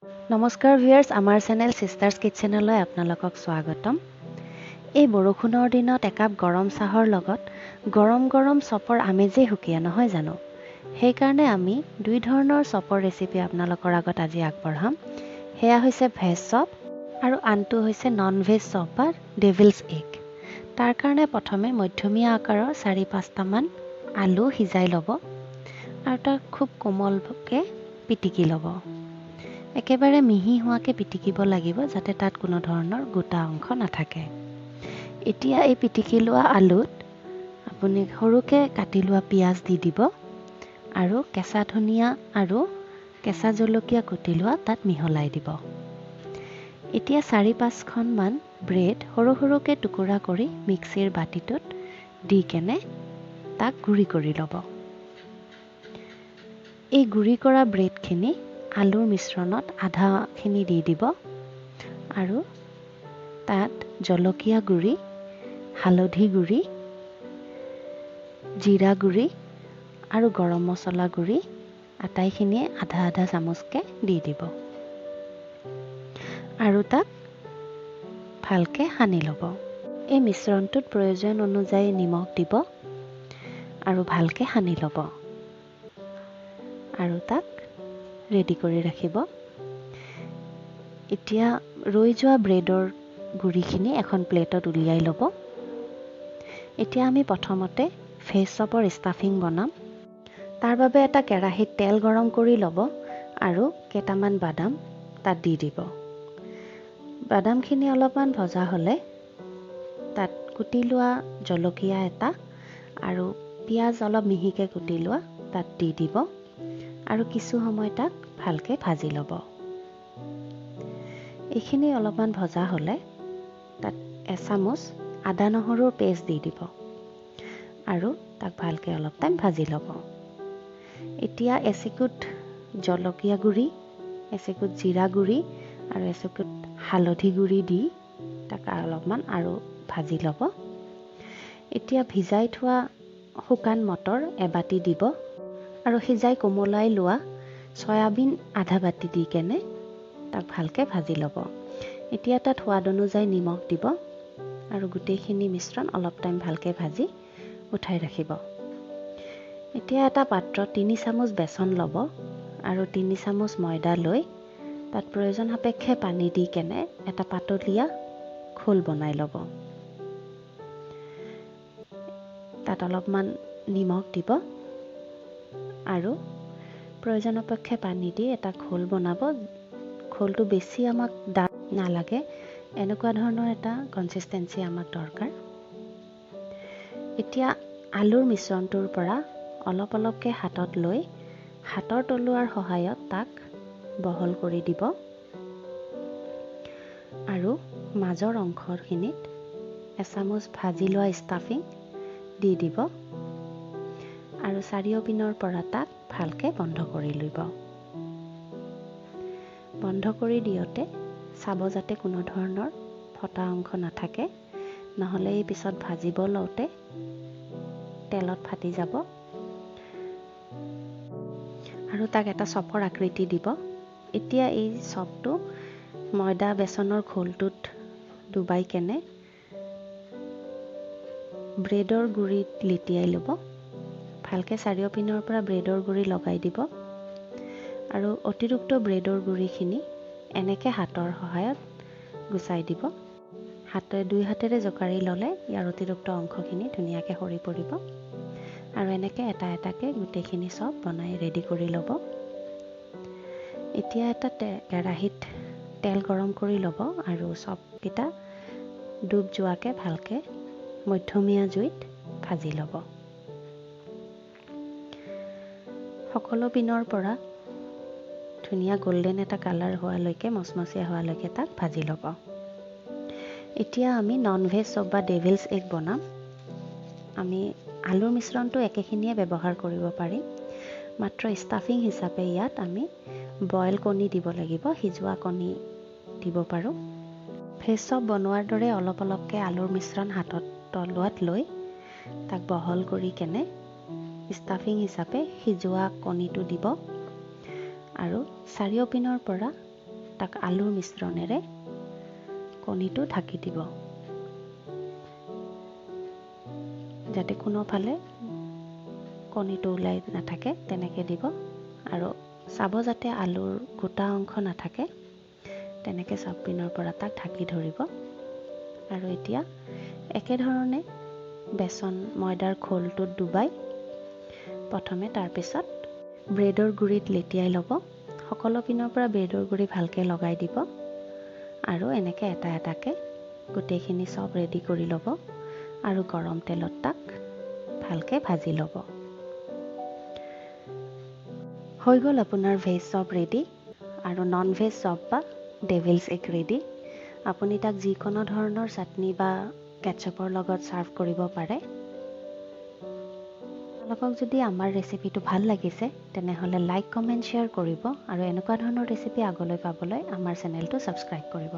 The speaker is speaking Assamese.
নমস্কাৰ ভিউয়াৰ্স, আমাৰ চেনেল সিষ্টাৰ্ছ কিটচেনলৈ আপোনালোকক স্বাগতম। এই বৰষুণৰ দিনত একাপ গৰম চাহৰ লগত গৰম গৰম চপৰ আমেজেই সুকীয়া নহয় জানো? সেইকাৰণে আমি দুই ধৰণৰ চপৰ ৰেচিপি আপোনালোকৰ আগত আজি আগবঢ়াম। সেয়া হৈছে ভেজ চপ আৰু আনটো হৈছে নন ভেজ চপ বা ডেভিলছ এগ। তাৰ কাৰণে প্ৰথমে মধ্যমীয়া আকাৰৰ 4-5টামান আলু সিজাই ল'ব আৰু তাক খুব কোমলকৈ পিটিকি ল'ব। একেবাৰে মিহি হোৱাকৈ পিটিকিব লাগিব যাতে তাত কোনো ধৰণৰ গোটা অংশ নাথাকে। এতিয়া এই পিটিকি লোৱা আলুত আপুনি সৰুকৈ কাটি লোৱা পিঁয়াজ দি দিব আৰু কেঁচা ধনিয়া আৰু কেঁচা জলকীয়া কুটি লোৱা তাত মিহলাই দিব। এতিয়া 4-5খনমান ব্ৰেড সৰু সৰুকৈ টুকুৰা কৰি মিক্সিৰ বাতিটোত দি কেনে তাক গুড়ি কৰি ল'ব। এই গুড়ি কৰা ব্ৰেডখিনি আলুৰ মিশ্ৰণত আধাখিনি দি দিব আৰু তাত জলকীয়া গুড়ি, হালধি গুড়ি, জিৰা গুড়ি আৰু গৰম মছলা গুড়ি আটাইখিনিয়ে আধা আধা চামুচকৈ দি দিব আৰু তাক ভালকৈ সানি ল'ব। এই মিশ্ৰণটোত প্ৰয়োজন অনুযায়ী নিমখ দিব আৰু ভালকৈ সানি ল'ব আৰু তাক ৰেডি কৰি ৰাখিব। এতিয়া ৰৈ যোৱা ব্ৰেডৰ গুড়িখিনি এখন প্লেটত উলিয়াই ল'ব। এতিয়া আমি প্ৰথমতে ভেজ চপৰ ষ্টাফিং বনাম। তাৰ বাবে এটা কেৰাহীত তেল গৰম কৰি ল'ব আৰু কেইটামান বাদাম তাত দি দিব। বাদামখিনি অলপমান ভজা হ'লে তাত কুটি লোৱা জলকীয়া এটা আৰু পিঁয়াজ অলপ মিহিকৈ কুটি লোৱা তাত দি দিব আৰু কিছু সময় তাক ভালকৈ ভাজি ল'ব। এইখিনি অলপমান ভজা হ'লে তাত এচামুচ আদা নহৰুৰ পেষ্ট দি দিব আৰু তাক ভালকৈ অলপ টাইম ভাজি ল'ব। এতিয়া এচিকুট জলকীয়া গুড়ি, এচিকুট জিৰা গুড়ি আৰু এচিকুট হালধি গুড়ি দি তাক অলপমান আৰু ভাজি ল'ব। এতিয়া ভিজাই থোৱা শুকান মটৰ এবাটি দিব আৰু সিজাই কোমলাই লোৱা চয়াবিন আধা বাটি দি কেনে তাক ভালকৈ ভাজি ল'ব। এতিয়া তাত সোৱাদ অনুযায়ী নিমখ দিব আৰু গোটেইখিনি মিশ্ৰণ অলপ টাইম ভালকৈ ভাজি উঠাই ৰাখিব। এতিয়া এটা পাত্ৰত 3 চামুচ বেচন ল'ব আৰু 3 চামুচ ময়দা লৈ তাত প্ৰয়োজন সাপেক্ষে পানী দি কেনে এটা পাতলীয়া ঘোল বনাই ল'ব। তাত অলপমান নিমখ দিব আৰু প্ৰয়োজন সাপেক্ষে পানী দি এটা ঘোল বনাব। ঘোলটো বেছি আমাক ডাঠ নালাগে, এনেকুৱা ধৰণৰ এটা কনচিষ্টেঞ্চি আমাক দৰকাৰ। এতিয়া আলুৰ মিশ্ৰণটোৰ পৰা অলপ অলপকৈ হাতত লৈ হাতৰ তলুৱাৰ সহায়ত তাক বহল কৰি দিব আৰু মাজৰ অংশখিনিত এচামুচ ভাজি লোৱা ষ্টাফিং দি দিব আৰু চাৰিওপিনৰ পৰা তাক ভালকৈ বন্ধ কৰি ল'ব। বন্ধ কৰি দিওঁতে চাব যাতে কোনো ধৰণৰ ফটা অংশ নাথাকে, নহ'লে এই পিছত ভাজিব লওঁতে তেলত ফাটি যাব আৰু তাক এটা চপৰ আকৃতি দিব। এতিয়া এই চপটো ময়দা বেচনৰ ঘোলটোত ডুবাই কেনে ব্ৰেডৰ গুড়িত লেটিয়াই ল'ব। ভালকৈ চাৰিওপিনৰ পৰা ব্ৰেডৰ গুড়ি লগাই দিব আৰু অতিৰিক্ত ব্ৰেডৰ গুড়িখিনি এনেকৈ হাতৰ সহায়ত গুচাই দিব। দুই হাতেৰে জোকাৰি ল'লে ইয়াৰ অতিৰিক্ত অংশখিনি ধুনীয়াকৈ সৰি পৰিব আৰু এনেকৈ এটা এটাকৈ গোটেইখিনি চপ বনাই ৰেডি কৰি ল'ব। এতিয়া এটা কেৰাহীত তেল গৰম কৰি ল'ব আৰু চপকেইটা ডুব যোৱাকৈ ভালকৈ মধ্যমীয়া জুইত ভাজি ল'ব। সকলো পিনৰ পৰা ধুনীয়া গল্ডেন এটা কালাৰ হোৱালৈকে, মচমচীয়া হোৱালৈকে তাক ভাজি ল'ব। এতিয়া আমি নন ভেজ চপ বা ডেভিলছ এগ বনাম। আমি আলুৰ মিশ্ৰণটো একেখিনিয়ে ব্যৱহাৰ কৰিব পাৰিম, মাত্ৰ ষ্টাফিং হিচাপে ইয়াত আমি বইল কণী দিব লাগিব, সিজোৱা কণী দিব পাৰোঁ। ভেজ চপ বনোৱাৰ দৰে অলপ অলপকৈ আলুৰ মিশ্ৰণ হাতত তলুৱাত লৈ তাক বহল কৰি কেনে ষ্টাফিং হিচাপে সিজোৱা কণীটো দিব আৰু চাৰিওপিনৰ পৰা তাক আলুৰ মিশ্ৰণেৰে কণীটো ঢাকি দিব, যাতে কোনোফালে কণীটো ওলাই নাথাকে তেনেকৈ দিব। আৰু চাব যাতে আলুৰ গোটা অংশ নাথাকে, তেনেকৈ চব পিনৰ পৰা তাক ঢাকি ধৰিব। আৰু এতিয়া একেধৰণে বেচন ময়দাৰ খোলটোত ডুবাই প্ৰথমে তাৰপিছত ব্ৰেডৰ গুড়িত লেটিয়াই ল'ব। সকলো পিনৰ পৰা ব্ৰেডৰ গুড়ি ভালকৈ লগাই দিব আৰু এনেকৈ এটা এটাকৈ গোটেইখিনি চব ৰেডি কৰি ল'ব আৰু গৰম তেলত তাক ভালকৈ ভাজি ল'ব। হৈ গ'ল আপোনাৰ ভেজ চপ ৰেডি আৰু নন ভেজ চপ বা ডেভিলছ এগ ৰেডি। আপুনি তাক যিকোনো ধৰণৰ চাটনি বা কেটচআপৰ লগত ছাৰ্ভ কৰিব পাৰে। আপোনালোকক যদি আমাৰ ৰেচিপিটো ভাল লাগিছে তেনেহ'লে লাইক, কমেণ্ট, শ্বেয়াৰ কৰিব আৰু এনেকুৱা ধৰণৰ ৰেচিপি আগলৈ পাবলৈ আমাৰ চেনেলটো ছাবস্ক্ৰাইব কৰিব।